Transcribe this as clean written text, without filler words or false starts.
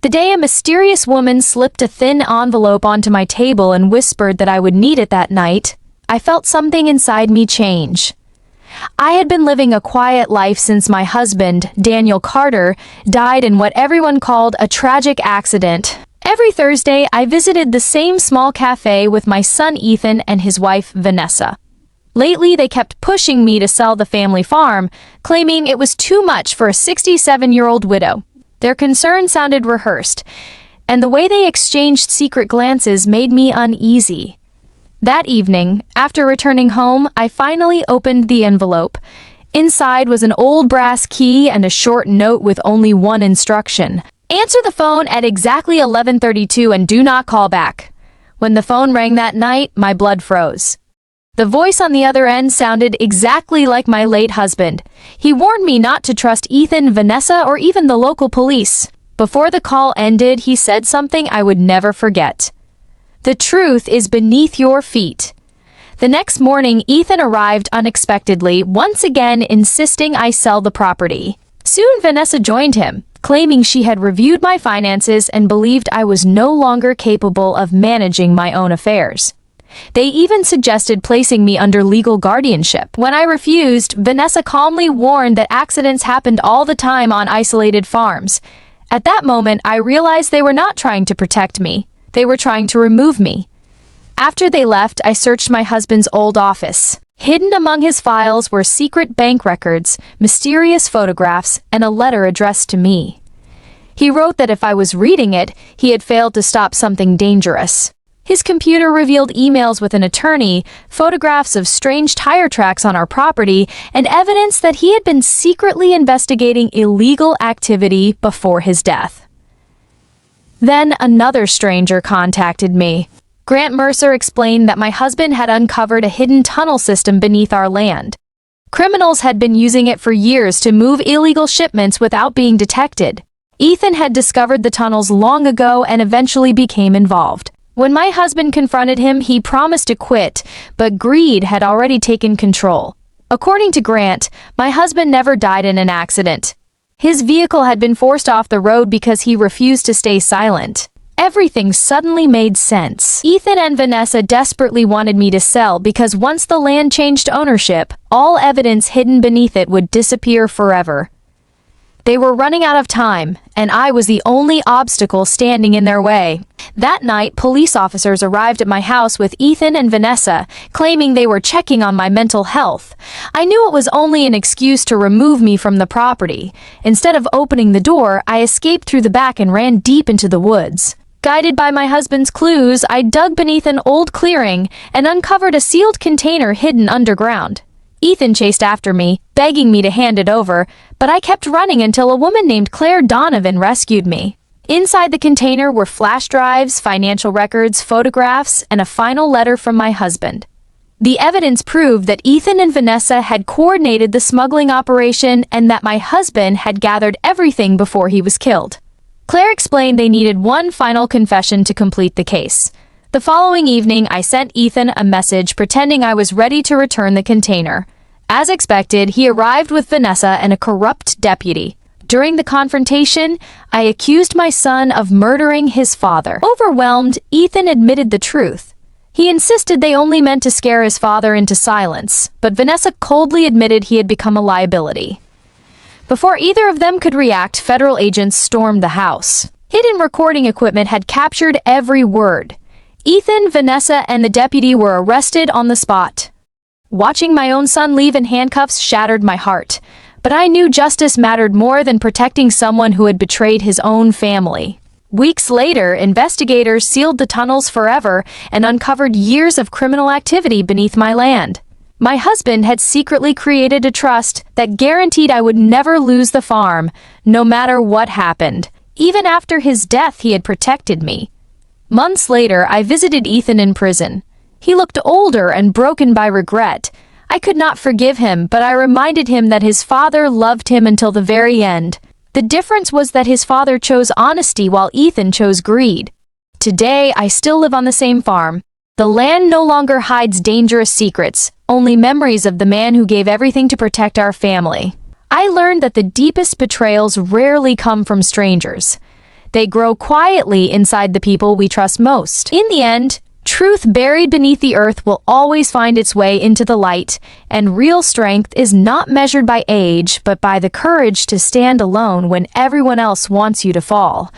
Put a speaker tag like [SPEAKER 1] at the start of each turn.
[SPEAKER 1] The day a mysterious woman slipped a thin envelope onto my table and whispered that I would need it that night, I felt something inside me change. I had been living a quiet life since my husband, Daniel Carter, died in what everyone called a tragic accident. Every Thursday, I visited the same small cafe with my son Ethan and his wife Vanessa. Lately, they kept pushing me to sell the family farm, claiming it was too much for a 67-year-old widow. Their concern sounded rehearsed, and the way they exchanged secret glances made me uneasy. That evening, after returning home, I finally opened the envelope. Inside was an old brass key and a short note with only one instruction. Answer the phone at exactly 11:32 and do not call back. When the phone rang that night, my blood froze. The voice on the other end sounded exactly like my late husband. He warned me not to trust Ethan, Vanessa, or even the local police. Before the call ended, he said something I would never forget. The truth is beneath your feet. The next morning, Ethan arrived unexpectedly, once again insisting I sell the property. Soon, Vanessa joined him, claiming she had reviewed my finances and believed I was no longer capable of managing my own affairs. They even suggested placing me under legal guardianship. When I refused, Vanessa calmly warned that accidents happened all the time on isolated farms. At that moment, I realized they were not trying to protect me. They were trying to remove me. After they left, I searched my husband's old office. Hidden among his files were secret bank records, mysterious photographs, and a letter addressed to me. He wrote that if I was reading it, he had failed to stop something dangerous. His computer revealed emails with an attorney, photographs of strange tire tracks on our property, and evidence that he had been secretly investigating illegal activity before his death. Then another stranger contacted me. Grant Mercer explained that my husband had uncovered a hidden tunnel system beneath our land. Criminals had been using it for years to move illegal shipments without being detected. Ethan had discovered the tunnels long ago and eventually became involved. When my husband confronted him, he promised to quit, but greed had already taken control. According to Grant, my husband never died in an accident. His vehicle had been forced off the road because he refused to stay silent. Everything suddenly made sense. Ethan and Vanessa desperately wanted me to sell because once the land changed ownership, all evidence hidden beneath it would disappear forever. They were running out of time, and I was the only obstacle standing in their way. That night, police officers arrived at my house with Ethan and Vanessa, claiming they were checking on my mental health. I knew it was only an excuse to remove me from the property. Instead of opening the door, I escaped through the back and ran deep into the woods. Guided by my husband's clues, I dug beneath an old clearing and uncovered a sealed container hidden underground. Ethan chased after me, begging me to hand it over, but I kept running until a woman named Claire Donovan rescued me. Inside the container were flash drives, financial records, photographs, and a final letter from my husband. The evidence proved that Ethan and Vanessa had coordinated the smuggling operation and that my husband had gathered everything before he was killed. Claire explained they needed one final confession to complete the case. The following evening, I sent Ethan a message pretending I was ready to return the container. As expected, he arrived with Vanessa and a corrupt deputy. During the confrontation, I accused my son of murdering his father. Overwhelmed, Ethan admitted the truth. He insisted they only meant to scare his father into silence, but Vanessa coldly admitted he had become a liability. Before either of them could react, federal agents stormed the house. Hidden recording equipment had captured every word. Ethan, Vanessa, and the deputy were arrested on the spot. Watching my own son leave in handcuffs shattered my heart, but I knew justice mattered more than protecting someone who had betrayed his own family. Weeks later, investigators sealed the tunnels forever and uncovered years of criminal activity beneath my land. My husband had secretly created a trust that guaranteed I would never lose the farm, no matter what happened. Even after his death, he had protected me. Months later, I visited Ethan in prison. He looked older and broken by regret. I could not forgive him, but I reminded him that his father loved him until the very end. The difference was that his father chose honesty while Ethan chose greed. Today, I still live on the same farm. The land no longer hides dangerous secrets, only memories of the man who gave everything to protect our family. I learned that the deepest betrayals rarely come from strangers. They grow quietly inside the people we trust most. In the end, truth buried beneath the earth will always find its way into the light, and real strength is not measured by age, but by the courage to stand alone when everyone else wants you to fall.